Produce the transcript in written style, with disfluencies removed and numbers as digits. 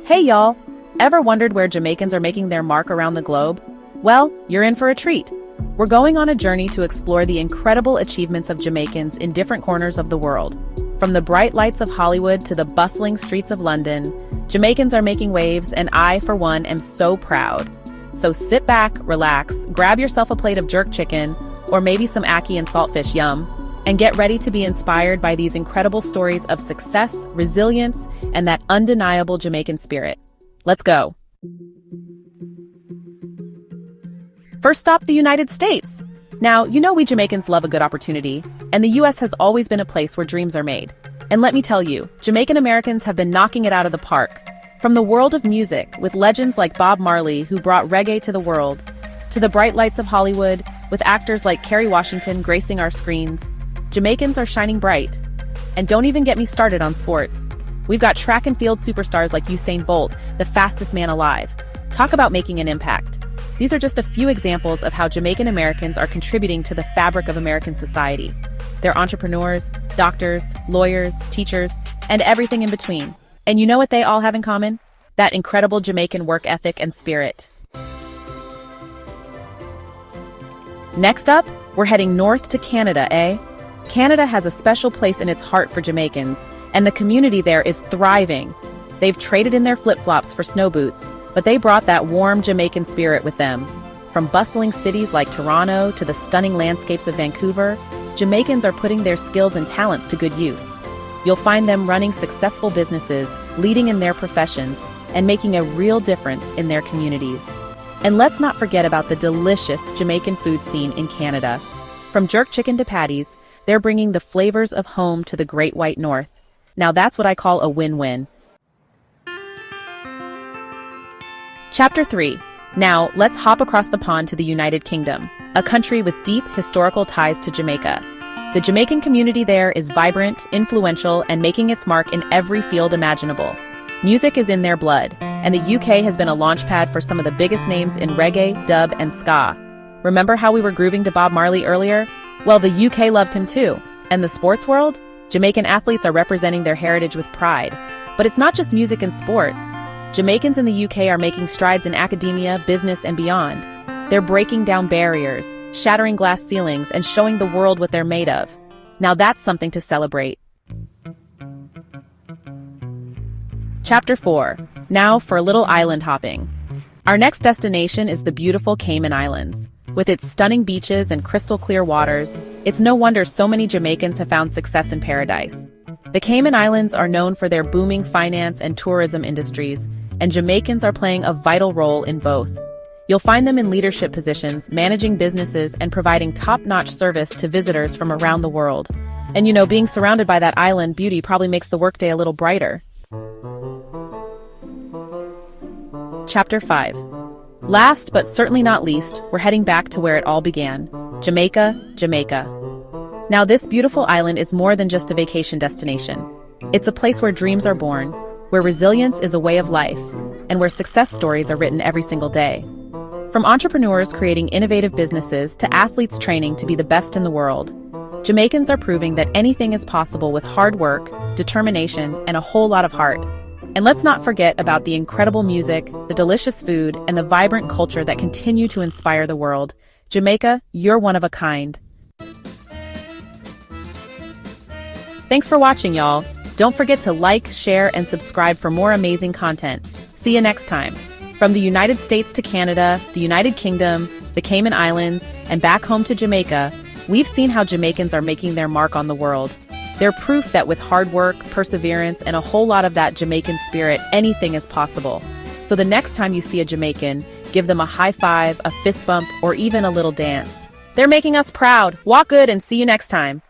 Hey y'all! Ever wondered where Jamaicans are making their mark around the globe? Well, you're in for a treat. We're going on a journey to explore the incredible achievements of Jamaicans in different corners of the world. From the bright lights of Hollywood to the bustling streets of London, Jamaicans are making waves, and I, for one, am so proud. So sit back, relax, grab yourself a plate of jerk chicken, or maybe some ackee and saltfish, yum, and get ready to be inspired by these incredible stories of success, resilience, and that undeniable Jamaican spirit. Let's go. First stop, the United States. Now, you know we Jamaicans love a good opportunity, and the US has always been a place where dreams are made. And let me tell you, Jamaican Americans have been knocking it out of the park. From the world of music, with legends like Bob Marley who brought reggae to the world, to the bright lights of Hollywood, with actors like Kerry Washington gracing our screens, Jamaicans are shining bright. And don't even get me started on sports. We've got track and field superstars like Usain Bolt, the fastest man alive. Talk about making an impact. These are just a few examples of how Jamaican Americans are contributing to the fabric of American society. They're entrepreneurs, doctors, lawyers, teachers, and everything in between. And you know what they all have in common? That incredible Jamaican work ethic and spirit. Next up, we're heading north to Canada, eh? Canada has a special place in its heart for Jamaicans, and the community there is thriving. They've traded in their flip-flops for snow boots, but they brought that warm Jamaican spirit with them. From bustling cities like Toronto to the stunning landscapes of Vancouver, Jamaicans are putting their skills and talents to good use. You'll find them running successful businesses, leading in their professions, and making a real difference in their communities. And let's not forget about the delicious Jamaican food scene in Canada. From jerk chicken to patties, they're bringing the flavors of home to the Great White North. Now that's what I call a win-win. Chapter 3. Now, let's hop across the pond to the United Kingdom, a country with deep historical ties to Jamaica. The Jamaican community there is vibrant, influential, and making its mark in every field imaginable. Music is in their blood, and the UK has been a launchpad for some of the biggest names in reggae, dub, and ska. Remember how we were grooving to Bob Marley earlier? Well, the UK loved him too. And the sports world? Jamaican athletes are representing their heritage with pride. But it's not just music and sports. Jamaicans in the UK are making strides in academia, business, and beyond. They're breaking down barriers, shattering glass ceilings, and showing the world what they're made of. Now that's something to celebrate. Chapter 4. Now for a little island hopping. Our next destination is the beautiful Cayman Islands. With its stunning beaches and crystal-clear waters, it's no wonder so many Jamaicans have found success in paradise. The Cayman Islands are known for their booming finance and tourism industries, and Jamaicans are playing a vital role in both. You'll find them in leadership positions, managing businesses, and providing top-notch service to visitors from around the world. And you know, being surrounded by that island beauty probably makes the workday a little brighter. Chapter 5. Last but certainly not least, we're heading back to where it all began. Jamaica, Jamaica. Now this beautiful island is more than just a vacation destination. It's a place where dreams are born, where resilience is a way of life, and where success stories are written every single day. From entrepreneurs creating innovative businesses to athletes training to be the best in the world, Jamaicans are proving that anything is possible with hard work, determination, and a whole lot of heart. And let's not forget about the incredible music, the delicious food, and the vibrant culture that continue to inspire the world. Jamaica, you're one of a kind. Thanks for watching, y'all. Don't forget to like, share, and subscribe for more amazing content. See you next time. From the United States to Canada, the United Kingdom, the Cayman Islands, and back home to Jamaica, we've seen how Jamaicans are making their mark on the world. They're proof that with hard work, perseverance, and a whole lot of that Jamaican spirit, anything is possible. So the next time you see a Jamaican, give them a high five, a fist bump, or even a little dance. They're making us proud. Walk good and see you next time.